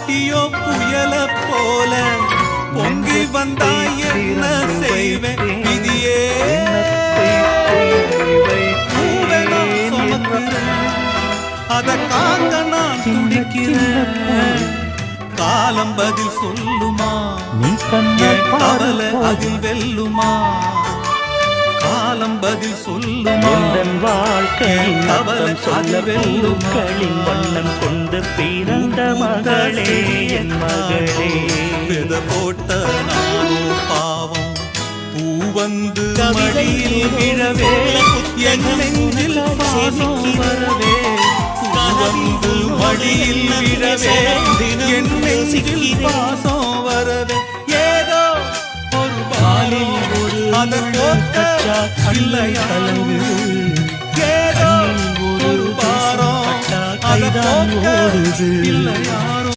ஊட்டியோ புயல போல பொங்கி வந்தாய் என்ன செய்வேன் விதியே பூவை நான் சுமக்கிறேன் அத காக்க நான் துடிக்கிறேன் காலம் பதில் சொல்லுமா நீ என் கவலை அதில் வெல்லுமா காலம் பதில் சொல்லுமா வாழ்க்கையின் கவலை சொல்ல வெல்லுக்களின் வண்ணம் கொண்டு பிறந்த மகளே என் மகளே வித போட்ட நானோ பாவம் பூ வந்து மடியில் விழவே என் நெஞ்சில் பாசம் வரவே பூ வந்து மடியில் விழவே என் நெஞ்சில் பாசம் வரவே ஏதோ ஒரு பாலில் ஒரு அதை போட்ட இல்லை கலங்கு ஏதோ ஒரு பாரம் அதை போட்ட இல்லை யாரோ